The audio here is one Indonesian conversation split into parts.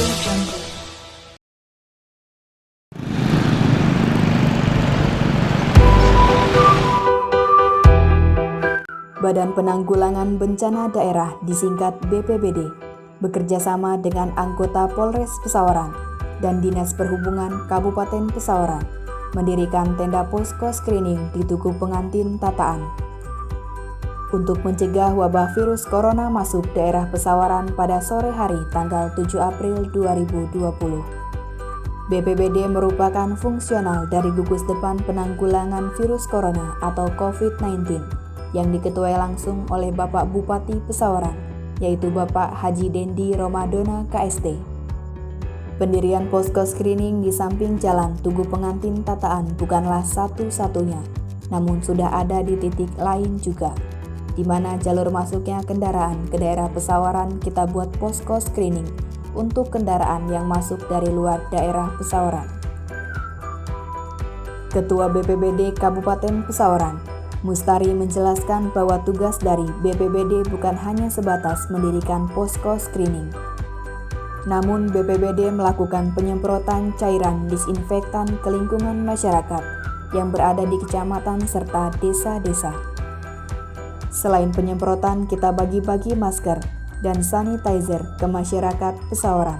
Badan Penanggulangan Bencana Daerah disingkat BPBD bekerjasama dengan anggota Polres Pesawaran dan Dinas Perhubungan Kabupaten Pesawaran mendirikan tenda posko screening di Tugu Pengantin Tataan untuk mencegah wabah virus corona masuk daerah Pesawaran pada sore hari tanggal 7 April 2020. BPBD merupakan fungsional dari gugus depan penanggulangan virus corona atau COVID-19 yang diketuai langsung oleh Bapak Bupati Pesawaran, yaitu Bapak Haji Dendi Romadona KST. Pendirian posko screening di samping jalan Tugu Pengantin Tataan bukanlah satu-satunya, namun sudah ada di titik lain juga, di mana jalur masuknya kendaraan ke daerah Pesawaran kita buat posko screening untuk kendaraan yang masuk dari luar daerah Pesawaran. Ketua BPBD Kabupaten Pesawaran, Mustari menjelaskan bahwa tugas dari BPBD bukan hanya sebatas mendirikan posko screening. Namun BPBD melakukan penyemprotan cairan disinfektan ke lingkungan masyarakat yang berada di kecamatan serta desa-desa. Selain penyemprotan, kita bagi-bagi masker dan sanitizer ke masyarakat Pesawaran.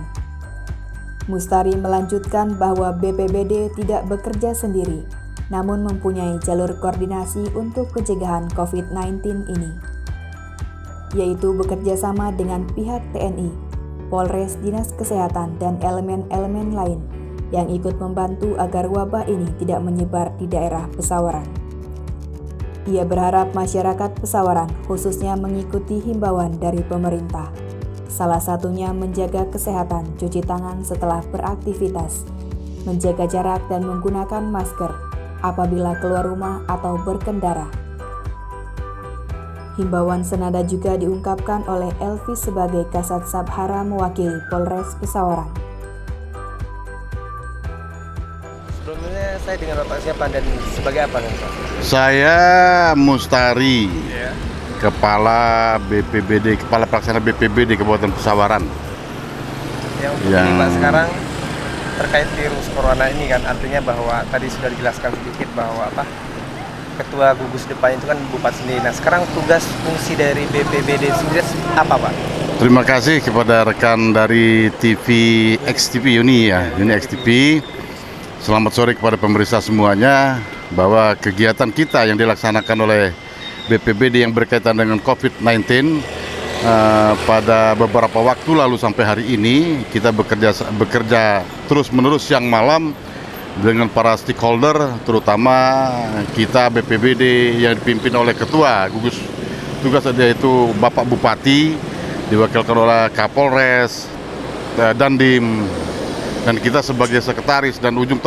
Mustari melanjutkan bahwa BPBD tidak bekerja sendiri, namun mempunyai jalur koordinasi untuk pencegahan COVID-19 ini, yaitu bekerja sama dengan pihak TNI, Polres, Dinas Kesehatan, dan elemen-elemen lain yang ikut membantu agar wabah ini tidak menyebar di daerah Pesawaran. Ia berharap masyarakat Pesawaran khususnya mengikuti himbauan dari pemerintah, salah satunya menjaga kesehatan, cuci tangan setelah beraktivitas, menjaga jarak dan menggunakan masker apabila keluar rumah atau berkendara. Himbauan senada juga diungkapkan oleh Elvis sebagai Kasat Sabhara mewakili Polres Pesawaran. Sebelumnya saya dengan Bapak siapa dan sebagai apa nih Pak? Saya Mustari, Kepala BPBD, Kepala Pelaksana BPBD Kabupaten Pesawaran. Yang begini Pak, sekarang terkait virus corona ini kan, artinya bahwa tadi sudah dijelaskan sedikit bahwa Ketua gugus depan itu kan Bupati sendiri. Nah sekarang tugas fungsi dari BPBD sendiri apa Pak? Terima kasih kepada rekan dari TV XTV Uni XTV. Selamat sore kepada pemirsa semuanya, bahwa kegiatan kita yang dilaksanakan oleh BPBD yang berkaitan dengan COVID-19 pada beberapa waktu lalu sampai hari ini kita bekerja terus-menerus siang malam dengan para stakeholder, terutama kita BPBD yang dipimpin oleh Ketua gugus tugas yaitu Bapak Bupati, diwakilkan oleh Kapolres, Dandim, dan kita sebagai sekretaris dan ujung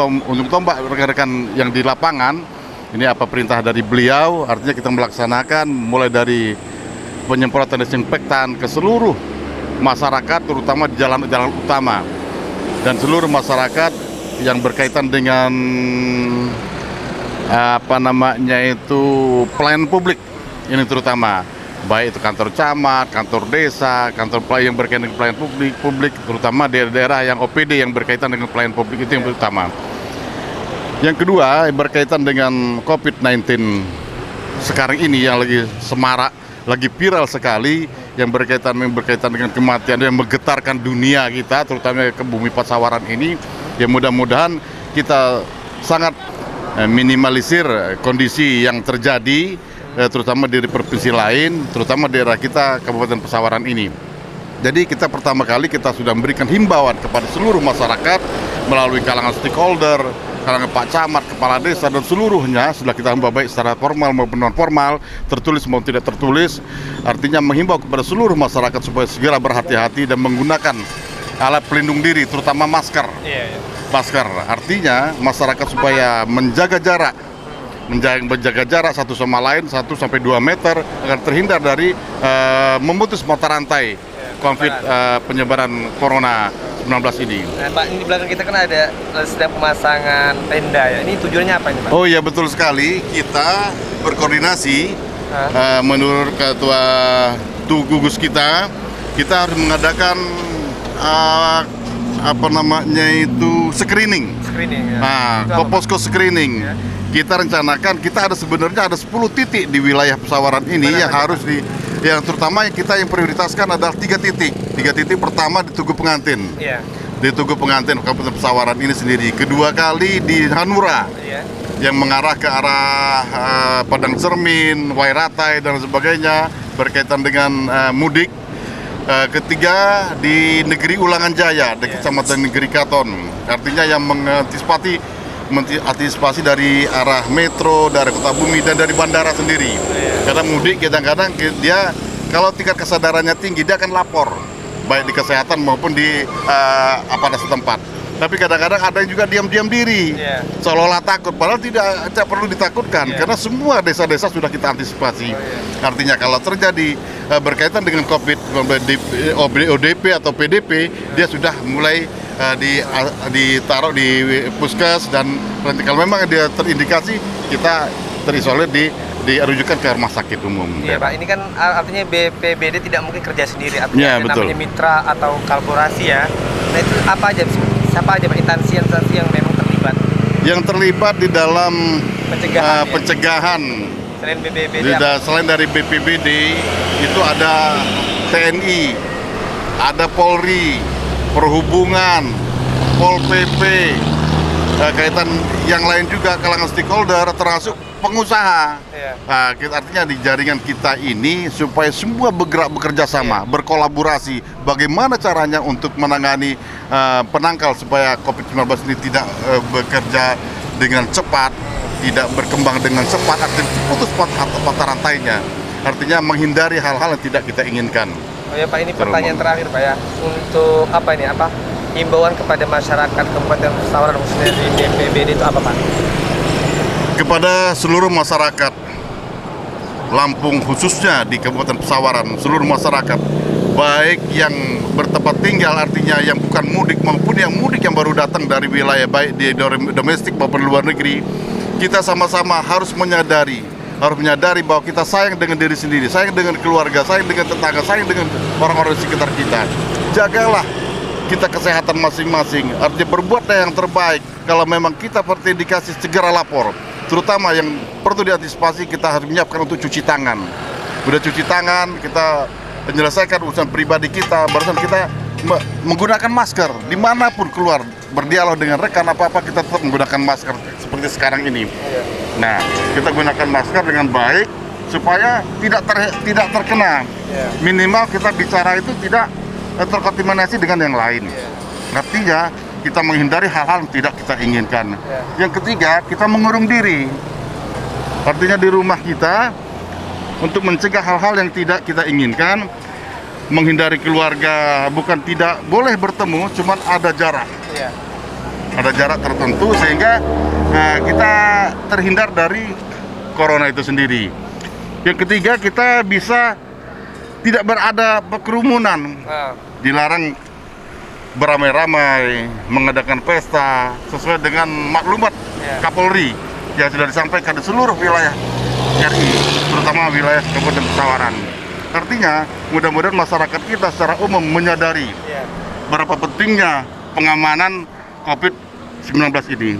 tombak rekan-rekan yang di lapangan. Ini apa perintah dari beliau, artinya kita melaksanakan mulai dari penyemprotan desinfektan ke seluruh masyarakat, terutama di jalan-jalan utama, dan seluruh masyarakat yang berkaitan dengan pelayanan publik ini, terutama baik itu kantor camat, kantor desa, kantor yang berkaitan dengan pelayanan publik, terutama daerah-daerah yang OPD yang berkaitan dengan pelayanan publik, itu yang pertama. Yang kedua, berkaitan dengan COVID-19 sekarang ini yang lagi semarak, lagi viral sekali, yang berkaitan dengan kematian yang menggetarkan dunia kita, terutama ke bumi Pesawaran ini. Ya mudah-mudahan kita sangat minimalisir kondisi yang terjadi, terutama di provinsi lain, terutama daerah kita Kabupaten Pesawaran ini. Jadi kita pertama kali kita sudah memberikan himbauan kepada seluruh masyarakat melalui kalangan stakeholder, kalangan Pak Camat, Kepala Desa, dan seluruhnya sudah kita himbau baik secara formal maupun non formal, tertulis maupun tidak tertulis. Artinya menghimbau kepada seluruh masyarakat supaya segera berhati-hati dan menggunakan alat pelindung diri, terutama masker. Masker, artinya masyarakat supaya menjaga jarak satu sama lain 1-2 meter agar terhindar dari memutus mata rantai COVID penyebaran Corona 19 ini. Nah, Pak, ini di belakang kita kan ada sedang pemasangan tenda ya. Ini tujuannya apa ini Pak? Oh iya, betul sekali. Kita berkoordinasi menurut Ketua gugus kita harus mengadakan apa namanya itu screening. Screening ya. Nah, Itu apa, Pak? posko screening. Ya. Kita rencanakan kita sebenarnya ada 10 titik di wilayah Pesawaran ini Mana yang aja, harus yang terutama yang kita yang prioritaskan adalah 3 titik. 3 titik pertama di Tugu Pengantin. Iya. Di Tugu Pengantin Kabupaten Pesawaran ini sendiri. Kedua kali di Hanura Iya. yang mengarah ke arah Padang Cermin, Wairatai dan sebagainya berkaitan dengan mudik. Ketiga di Negeri Ulangan Jaya, di Kecamatan Negeri Katon. Artinya yang mengantisipasi dari arah metro, dari Kota Bumi dan dari bandara sendiri. Karena mudik kadang-kadang dia kalau tingkat kesadarannya tinggi dia akan lapor baik di kesehatan maupun di aparat setempat. Tapi kadang-kadang ada yang juga diam-diam diri, seolah-olah takut. Padahal tidak perlu ditakutkan, karena semua desa-desa sudah kita antisipasi. Artinya kalau terjadi berkaitan dengan COVID, ODP atau PDP, dia sudah mulai ditaruh di puskes dan nanti kalau memang dia terindikasi, kita terisolir dirujukan ke rumah sakit umum. Iya Pak, ini kan artinya BPBD tidak mungkin kerja sendiri, artinya ada namanya mitra atau kolaborasi ya. Nah itu apa aja, siapa aja Pak instansi yang memang terlibat? Yang terlibat di dalam pencegahan. Selain BPBD selain dari BPBD itu ada TNI, ada Polri, Perhubungan, Pol PP, kaitan yang lain juga kalangan stakeholder termasuk pengusaha. Nah, artinya di jaringan kita ini supaya semua bekerja sama, berkolaborasi. Bagaimana caranya untuk menangani penangkal supaya COVID-19 ini tidak bekerja dengan cepat, tidak berkembang dengan cepat, artinya putus mata rantainya. Artinya menghindari hal-hal yang tidak kita inginkan. Oh ya Pak, ini pertanyaan terakhir Pak ya. Untuk himbauan kepada masyarakat Kabupaten Pesawaran khususnya di BPBD itu apa Pak? Kepada seluruh masyarakat Lampung khususnya di Kabupaten Pesawaran, seluruh masyarakat baik yang bertempat tinggal artinya yang bukan mudik maupun yang mudik yang baru datang dari wilayah baik di domestik maupun luar negeri, kita sama-sama harus menyadari bahwa kita sayang dengan diri sendiri, sayang dengan keluarga, sayang dengan tetangga, sayang dengan orang-orang di sekitar kita. Jagalah kita kesehatan masing-masing, artinya berbuatlah yang terbaik. Kalau memang kita terindikasi segera lapor. Terutama yang perlu diantisipasi, kita harus menyiapkan untuk cuci tangan. Udah cuci tangan, kita menyelesaikan urusan pribadi kita, barusan kita menggunakan masker dimanapun keluar, berdialog dengan rekan apa-apa kita tetap menggunakan masker seperti sekarang ini. Nah, kita gunakan masker dengan baik supaya tidak terkena. Minimal kita bicara itu tidak terkontaminasi dengan yang lain. Artinya kita menghindari hal-hal yang tidak kita inginkan. Yang ketiga, kita mengurung diri. Artinya di rumah kita untuk mencegah hal-hal yang tidak kita inginkan, menghindari keluarga, bukan tidak boleh bertemu, cuman ada jarak. Ada jarak tertentu sehingga kita terhindar dari corona itu sendiri. Yang ketiga, kita bisa tidak berada kerumunan. Dilarang beramai-ramai, mengadakan pesta sesuai dengan maklumat Kapolri yang sudah disampaikan di seluruh wilayah RI, terutama wilayah Kabupaten Pesawaran. Artinya, mudah-mudahan masyarakat kita secara umum menyadari berapa pentingnya pengamanan COVID-19 ini.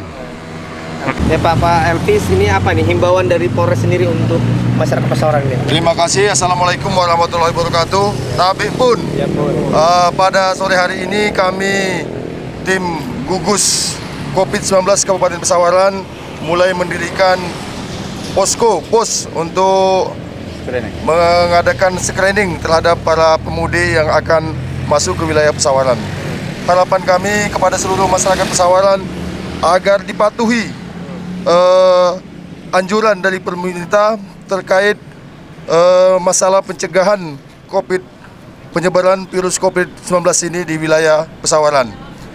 Ya Pak Elvis, ini apa nih himbauan dari Polres sendiri untuk masyarakat Pesawaran ini? Terima kasih. Assalamualaikum warahmatullahi wabarakatuh. Tapi pun, pada sore hari ini kami tim gugus COVID-19 Kabupaten Pesawaran mulai mendirikan pos untuk mengadakan screening terhadap para pemudi yang akan masuk ke wilayah Pesawaran. Harapan kami kepada seluruh masyarakat Pesawaran agar dipatuhi anjuran dari pemerintah terkait masalah pencegahan penyebaran virus COVID-19 ini di wilayah Pesawaran.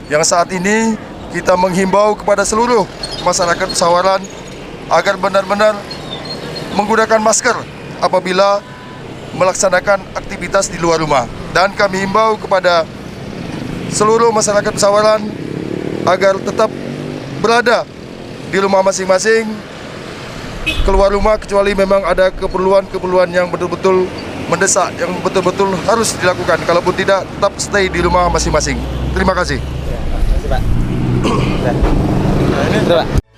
Yang saat ini kita menghimbau kepada seluruh masyarakat Pesawaran agar benar-benar menggunakan masker apabila melaksanakan aktivitas di luar rumah. Dan kami himbau kepada seluruh masyarakat Pesawaran agar tetap berada di rumah masing-masing, keluar rumah kecuali memang ada keperluan yang betul-betul mendesak, yang betul-betul harus dilakukan. Kalaupun tidak, tetap stay di rumah masing-masing. Terima kasih. Pak. Udah. Nah, ini Udah, Pak.